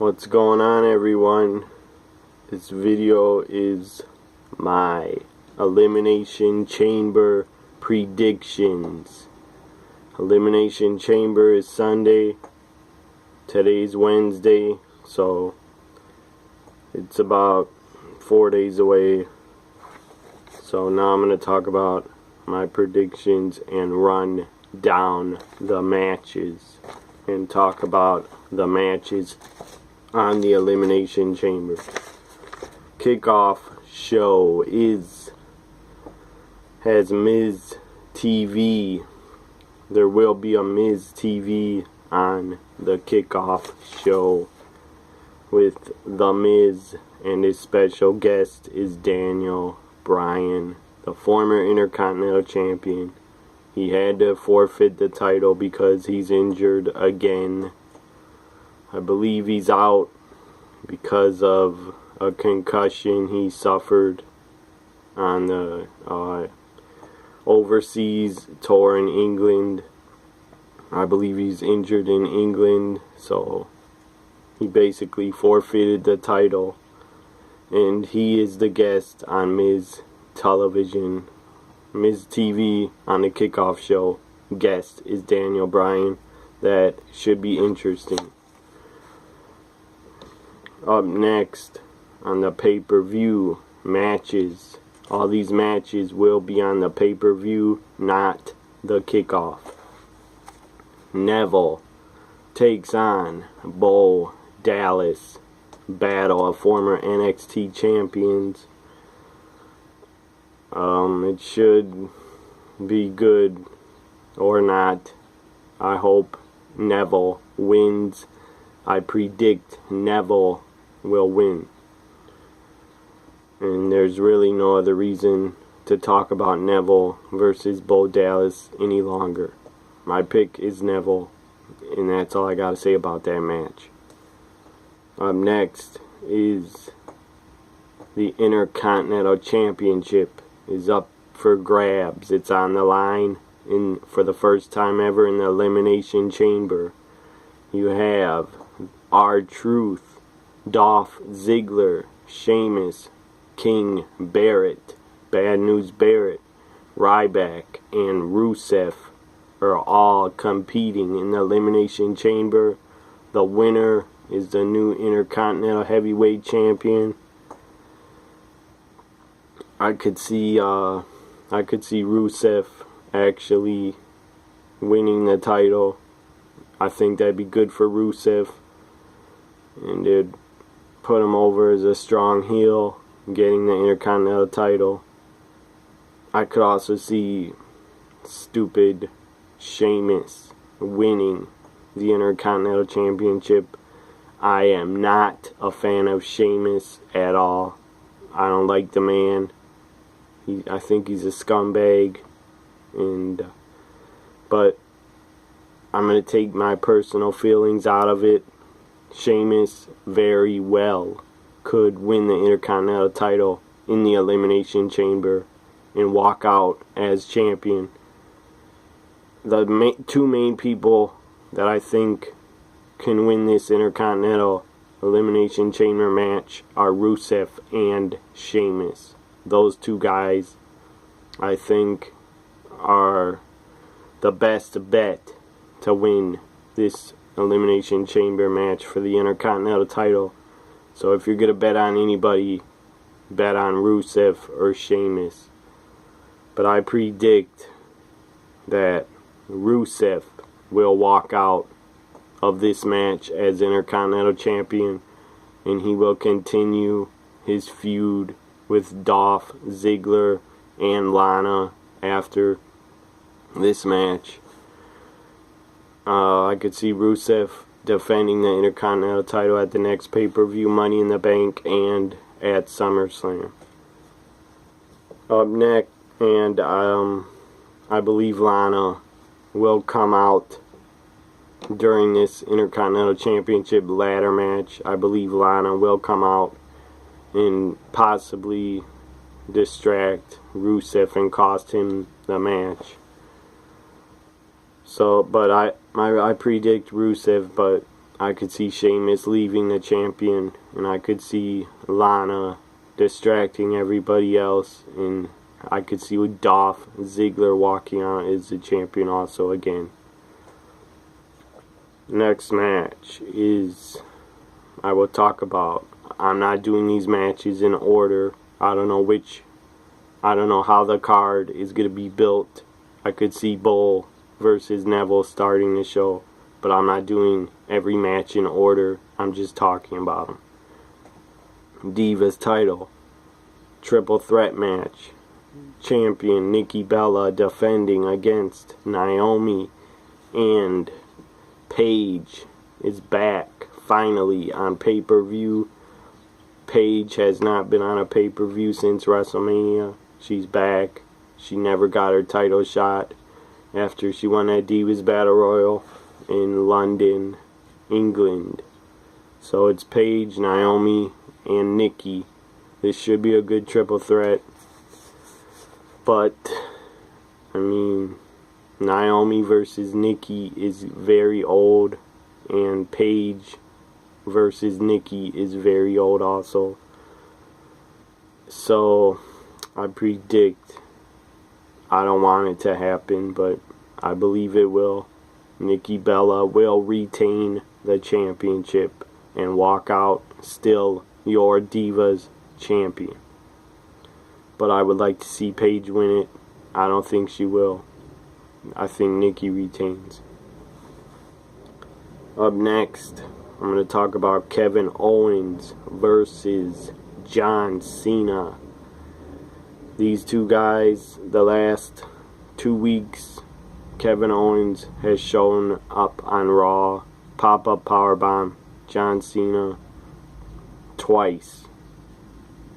What's going on, everyone? This video is my Elimination Chamber predictions. Elimination Chamber is Sunday. Today's Wednesday, so it's about 4 days away. So now I'm going to talk about my predictions and run down the matches and talk about the matches on the Elimination Chamber. Kickoff show has Miz TV. There will be a Miz TV on the kickoff show with The Miz, and his special guest is Daniel Bryan, the former Intercontinental Champion. He had to forfeit the title because he's injured again. I believe he's out because of a concussion he suffered on the overseas tour in England. I believe he's injured in England, so he basically forfeited the title. And he is the guest on Miz Television. Miz TV on the kickoff show. Guest is Daniel Bryan. That should be interesting. Up next on the pay-per-view matches. All these matches will be on the pay-per-view, not the kickoff. Neville takes on Bo Dallas. Battle of former NXT champions. It should be good or not. I hope Neville wins. I predict Neville will win. And there's really no other reason to talk about Neville versus Bo Dallas any longer. My pick is Neville, and that's all I gotta say about that match. Up next is the Intercontinental Championship is up for grabs. It's on the line for the first time ever in the Elimination Chamber. You have R-Truth, Dolph Ziggler, Sheamus, King Barrett, Bad News Barrett, Ryback, and Rusev are all competing in the Elimination Chamber. The winner is the new Intercontinental Heavyweight Champion. I could see Rusev actually winning the title. I think that'd be good for Rusev, and it'd put him over as a strong heel, getting the Intercontinental title. I could also see stupid Sheamus winning the Intercontinental Championship. I am not a fan of Sheamus at all. I don't like the man. I think he's a scumbag, but I'm going to take my personal feelings out of it. Sheamus very well could win the Intercontinental title in the Elimination Chamber and walk out as champion. The two main people that I think can win this Intercontinental Elimination Chamber match are Rusev and Sheamus. Those two guys, I think, are the best bet to win this Elimination Chamber match for the Intercontinental title. So if you're going to bet on anybody, bet on Rusev or Sheamus. But I predict that Rusev will walk out of this match as Intercontinental Champion, and he will continue his feud with Dolph Ziggler and Lana after this match. I could see Rusev defending the Intercontinental title at the next pay-per-view, Money in the Bank, and at SummerSlam. Up next, and I believe Lana will come out during this Intercontinental Championship ladder match. I believe Lana will come out and possibly distract Rusev and cost him the match. So, but I predict Rusev, but I could see Sheamus leaving the champion, and I could see Lana distracting everybody else, and I could see Dolph Ziggler walking out as the champion also again. Next match is, I will talk about, I'm not doing these matches in order. I don't know how the card is going to be built. I could see Bull versus Neville starting the show, but I'm not doing every match in order. I'm just talking about them. Divas title, triple threat match. Champion Nikki Bella defending against Naomi, and Paige is back finally on pay-per-view. Paige has not been on a pay-per-view since WrestleMania. She's back. She never got her title shot after she won that Divas Battle Royal in London, England. So it's Paige, Naomi, and Nikki. This should be a good triple threat. But, I mean, Naomi versus Nikki is very old, and Paige versus Nikki is very old also. So, I predict, I don't want it to happen, but I believe it will. Nikki Bella will retain the championship and walk out still your Divas champion. But I would like to see Paige win it. I don't think she will. I think Nikki retains. Up next, I'm going to talk about Kevin Owens versus John Cena. These two guys, the last 2 weeks, Kevin Owens has shown up on Raw, pop-up powerbomb John Cena twice.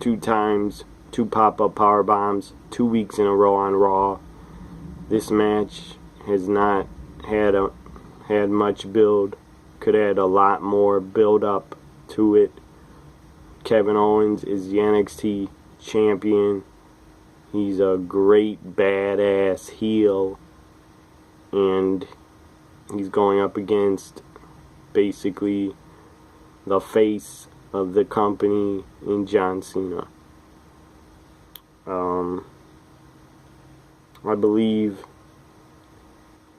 2 times, 2 pop-up power bombs, 2 weeks in a row on Raw. This match has not had much build. Could add a lot more build up to it. Kevin Owens is the NXT champion. He's a great badass heel, and he's going up against basically the face of the company in John Cena. I believe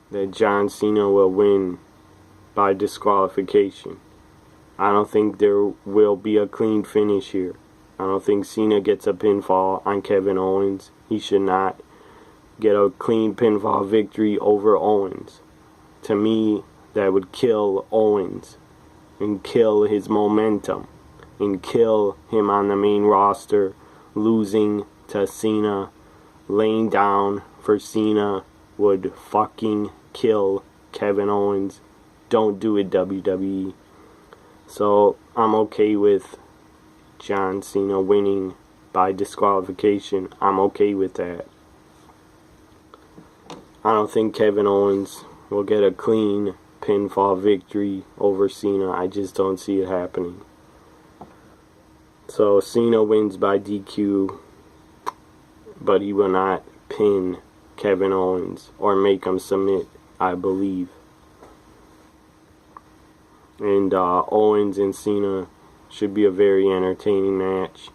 that John Cena will win by disqualification. I don't think there will be a clean finish here. I don't think Cena gets a pinfall on Kevin Owens. He should not get a clean pinfall victory over Owens. To me, that would kill Owens and kill his momentum and kill him on the main roster. Losing to Cena, laying down for Cena would fucking kill Kevin Owens. Don't do it, WWE. So I'm okay with John Cena winning by disqualification. I'm okay with that. I don't think Kevin Owens will get a clean pinfall victory over Cena. I just don't see it happening. So Cena wins by DQ, but he will not pin Kevin Owens or make him submit, I believe. And Owens and Cena should be a very entertaining match.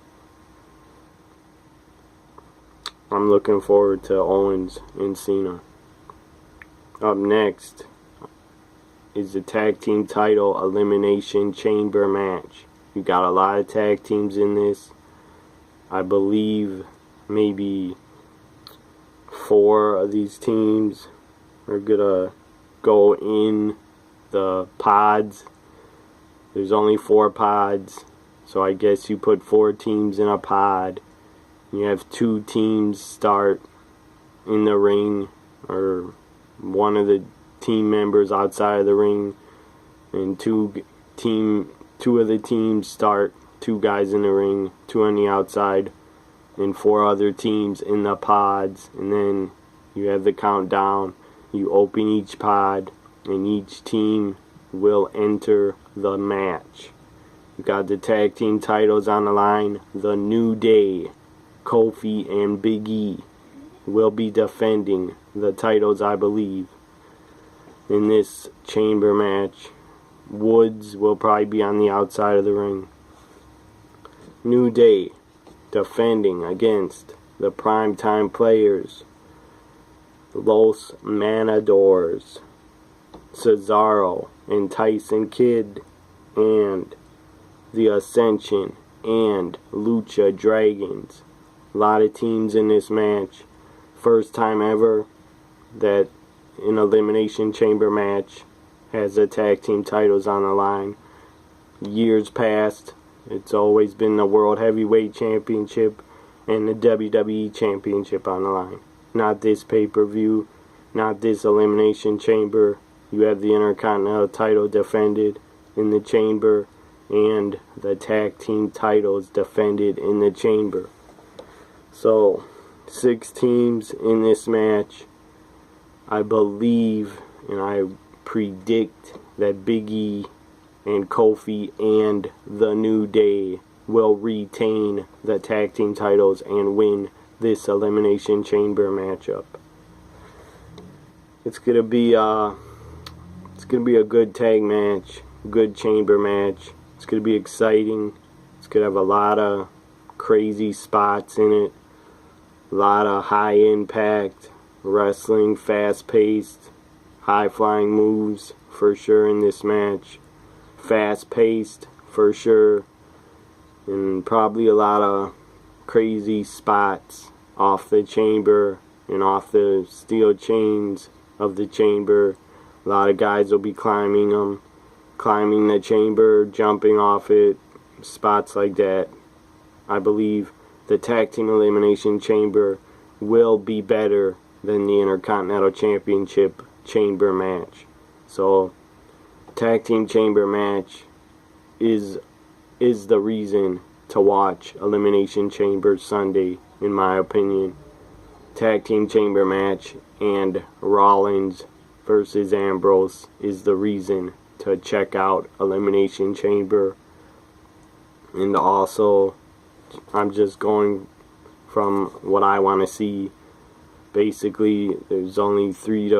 I'm looking forward to Owens and Cena. Up next is the tag team title elimination chamber match. You got a lot of tag teams in this. I believe maybe 4 of these teams are gonna go in the pods. There's only 4 pods, so I guess you put 4 teams in a pod. You have 2 teams start in the ring, or one of the team members outside of the ring, and two of the teams start, 2 guys in the ring, 2 on the outside, and 4 other teams in the pods. And then you have the countdown. You open each pod, and each team will enter the match. You got the tag team titles on the line. The New Day, Kofi and Big E, will be defending the titles, I believe, in this chamber match. Woods will probably be on the outside of the ring. New Day defending against the primetime players, Los Matadors, Cesaro and Tyson Kidd, and the Ascension and Lucha Dragons. A lot of teams in this match. First time ever that an Elimination Chamber match has the tag team titles on the line. Years past, it's always been the World Heavyweight Championship and the WWE Championship on the line. Not this pay-per-view, not this Elimination Chamber. You have the Intercontinental title defended in the Chamber and the tag team titles defended in the Chamber. So, 6 teams in this match. I believe and I predict that Big E and Kofi and the New Day will retain the tag team titles and win this Elimination Chamber matchup. It's gonna be a good tag match, good chamber match. It's gonna be exciting. It's gonna have a lot of crazy spots in it, a lot of high impact wrestling, fast paced, high flying moves for sure in this match. Fast paced for sure, and probably a lot of crazy spots off the chamber and off the steel chains of the chamber. A lot of guys will be climbing the chamber, jumping off it, spots like that. I believe the tag team elimination chamber will be better than the Intercontinental Championship chamber match. So tag team chamber match is the reason to watch Elimination Chamber Sunday, in my opinion. Tag team chamber match and Rollins versus Ambrose is the reason to check out Elimination Chamber. And also, I'm just going from what I want to see. Basically, there's only three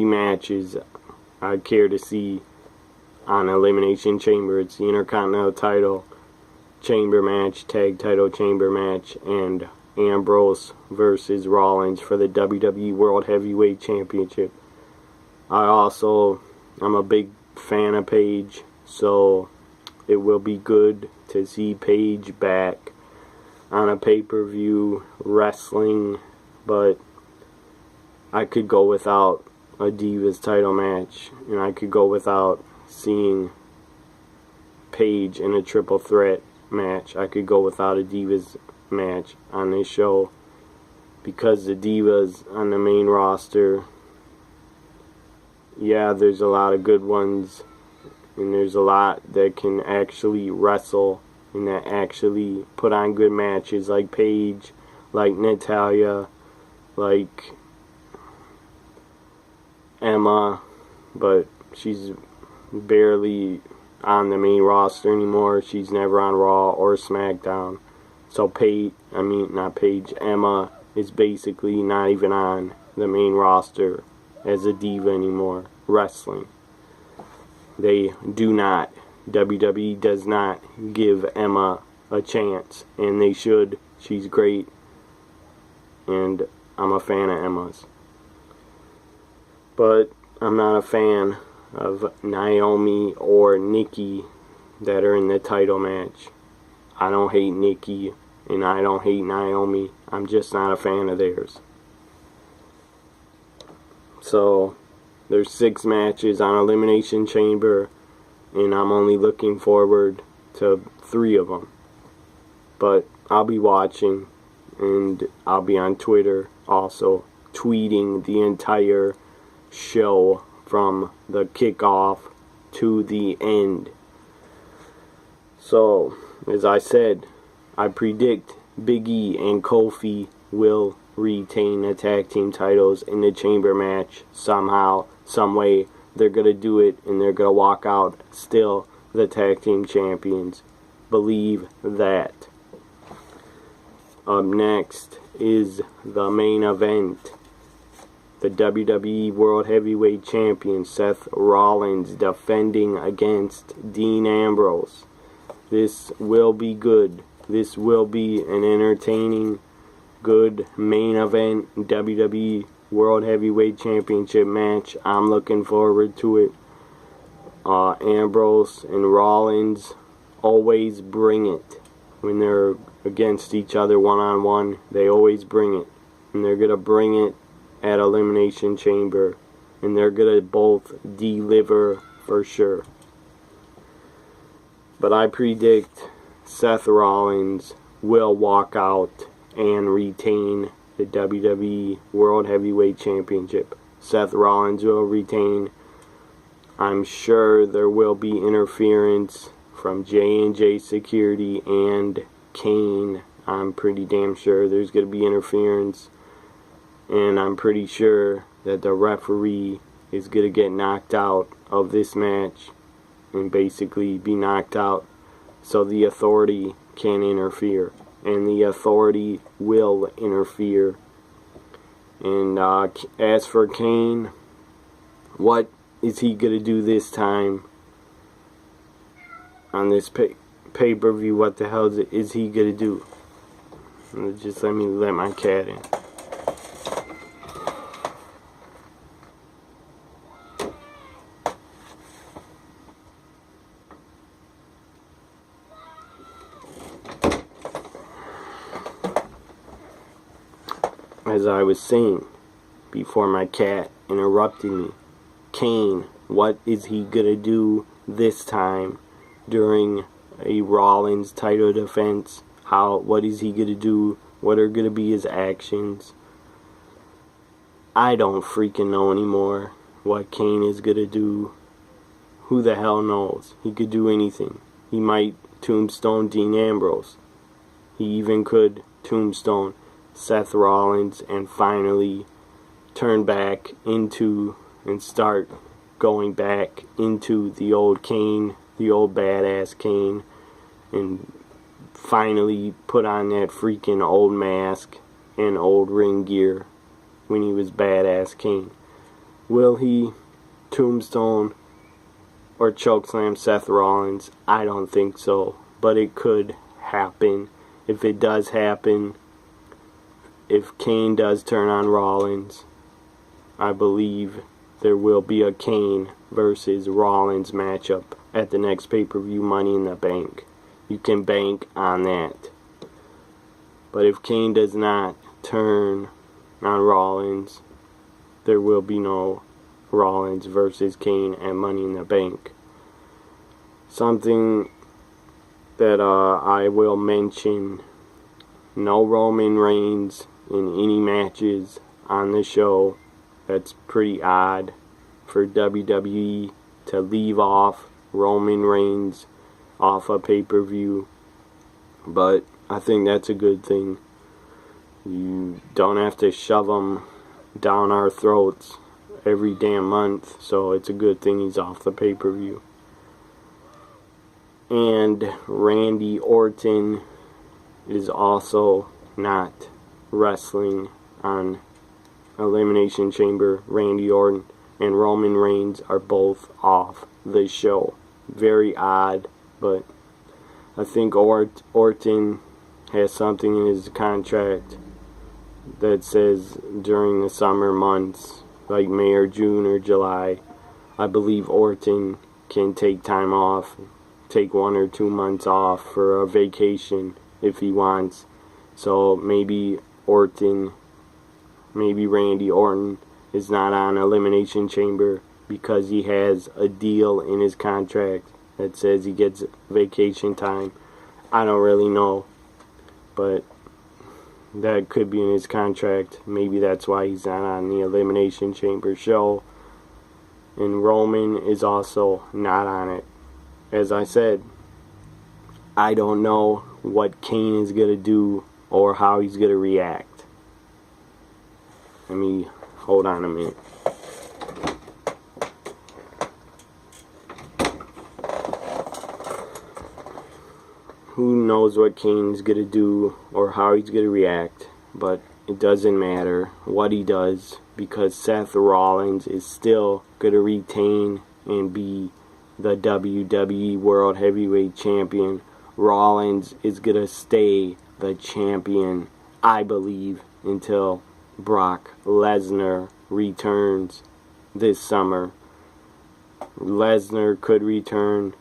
matches I'd care to see on Elimination Chamber. It's the Intercontinental title chamber match, tag title chamber match, and Ambrose versus Rollins for the WWE World Heavyweight Championship. I'm a big fan of Paige, so it will be good to see Paige back on a pay-per-view wrestling, but I could go without a Divas title match, and I could go without seeing Paige in a triple threat match. I could go without a Divas match on this show, because the Divas on the main roster, yeah, there's a lot of good ones, and there's a lot that can actually wrestle and that actually put on good matches, like Paige, like Natalya, like Emma, but she's barely on the main roster anymore. She's never on Raw or SmackDown. So Emma is basically not even on the main roster as a diva anymore, wrestling. They do not. WWE does not give Emma a chance, and they should. She's great, and I'm a fan of Emma's. But I'm not a fan of Naomi or Nikki that are in the title match. I don't hate Nikki, and I don't hate Naomi. I'm just not a fan of theirs. So, there's 6 matches on Elimination Chamber, and I'm only looking forward to 3 of them. But I'll be watching, and I'll be on Twitter also, tweeting the entire show from the kickoff to the end. So, as I said, I predict Big E and Kofi will retain the tag team titles in the chamber match somehow, some way. They're going to do it, and they're going to walk out still the tag team champions. Believe that. Up next is the main event. the WWE World Heavyweight Champion Seth Rollins defending against Dean Ambrose. This will be good. This will be an entertaining, good main event WWE World Heavyweight Championship match. I'm looking forward to it. Ambrose and Rollins always bring it when they're against each other one-on-one. They always bring it. And they're going to bring it at Elimination Chamber. And they're going to both deliver for sure. But I predict Seth Rollins will walk out and retain the WWE World Heavyweight Championship. Seth Rollins will retain. I'm sure there will be interference from J&J Security and Kane. I'm pretty damn sure there's going to be interference. And I'm pretty sure that the referee is going to get knocked out of this match and basically be knocked out so the authority can interfere. And the authority will interfere. And as for Kane, what is he going to do this time on this pay-per-view? What the hell is he going to do? Just let me let my cat in. As I was saying before my cat interrupted me, Kane, what is he gonna do this time during a Rollins title defense? What is he gonna do? What are gonna be his actions? I don't freaking know anymore what Kane is gonna do. Who the hell knows? He could do anything. He might tombstone Dean Ambrose. He even could tombstone Seth Rollins and finally turn back into and start going back into the old Kane, the old badass Kane, and finally put on that freaking old mask and old ring gear when he was badass Kane. Will he tombstone or chokeslam Seth Rollins? I don't think so, but it could happen. If it does happen, if Kane does turn on Rollins, I believe there will be a Kane versus Rollins matchup at the next pay-per-view Money in the Bank. You can bank on that. But if Kane does not turn on Rollins, there will be no Rollins versus Kane at Money in the Bank. Something that I will mention, no Roman Reigns in any matches on the show. That's pretty odd for WWE to leave off Roman Reigns off a pay-per-view, but I think that's a good thing. You don't have to shove him down our throats every damn month, so it's a good thing he's off the pay-per-view. And Randy Orton is also not wrestling on Elimination Chamber. Randy Orton and Roman Reigns are both off the show. Very odd, but I think Orton has something in his contract that says during the summer months, like May or June or July, I believe Orton can take time off, take 1 or 2 months off for a vacation if he wants. So maybe Randy Orton is not on Elimination Chamber because he has a deal in his contract that says he gets vacation time. I don't really know, but that could be in his contract. Maybe that's why he's not on the Elimination Chamber show. And Roman is also not on it. As I said, I don't know what Kane is going to do or how he's going to react. Let me hold on a minute. Who knows what Kane's going to do or how he's going to react, but it doesn't matter what he does, because Seth Rollins is still going to retain and be the WWE World Heavyweight Champion. Rollins is going to stay the champion, I believe, until Brock Lesnar returns this summer. Lesnar could return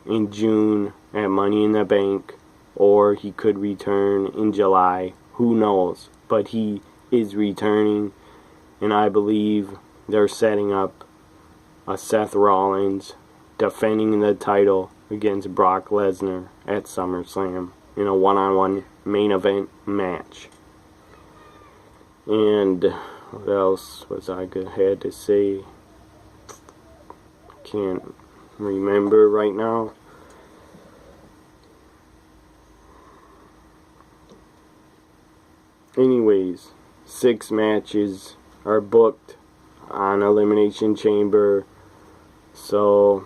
in June at Money in the Bank, or he could return in July. Who knows? But he is returning, and I believe they're setting up a Seth Rollins defending the title against Brock Lesnar at SummerSlam in a one-on-one main event match. And what else was I had to say? Can't remember right now. Anyways, 6 matches are booked on Elimination Chamber, so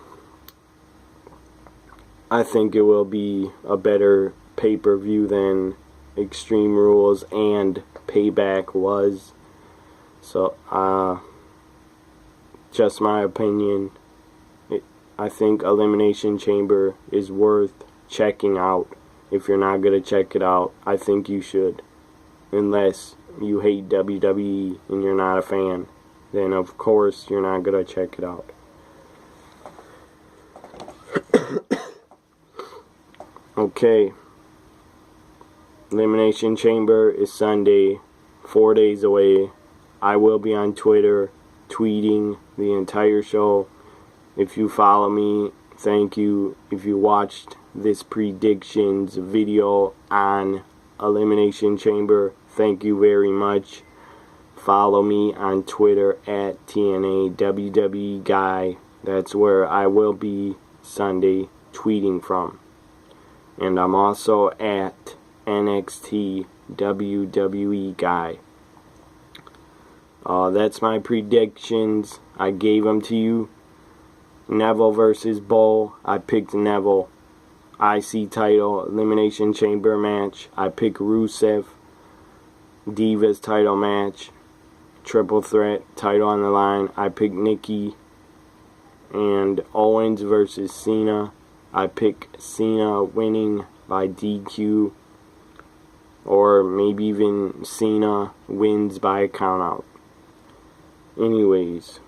I think it will be a better pay-per-view than Extreme Rules and Payback was. So, just my opinion. I think Elimination Chamber is worth checking out. If you're not going to check it out, I think you should. Unless you hate WWE and you're not a fan, then of course you're not going to check it out. Okay. Elimination Chamber is Sunday, 4 days away. I will be on Twitter tweeting the entire show. If you follow me, thank you. If you watched this predictions video on Elimination Chamber, thank you very much. Follow me on Twitter at TNA WWE Guy. That's where I will be Sunday tweeting from. And I'm also at NXT WWE Guy. That's my predictions. I gave them to you. Neville versus Bull. I picked Neville. IC title Elimination Chamber match. I pick Rusev. Divas title match. Triple threat title on the line. I pick Nikki. And Owens versus Cena. I pick Cena winning by DQ. Or maybe even Cena wins by a countout. Anyways,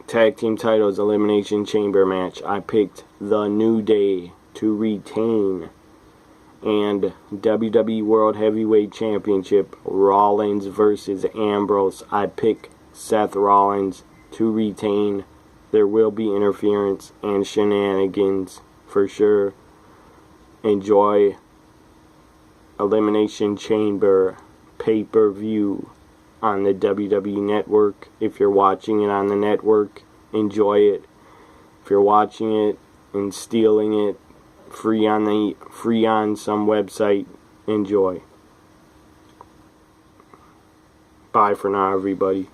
tag team titles Elimination Chamber match. I picked The New Day to retain. And WWE World Heavyweight Championship Rollins versus Ambrose. I pick Seth Rollins to retain. There will be interference and shenanigans for sure. Enjoy Elimination Chamber pay-per-view on the WWE Network. If you're watching it on the network, enjoy it. If you're watching it and stealing it free on some website, enjoy. Bye for now, everybody.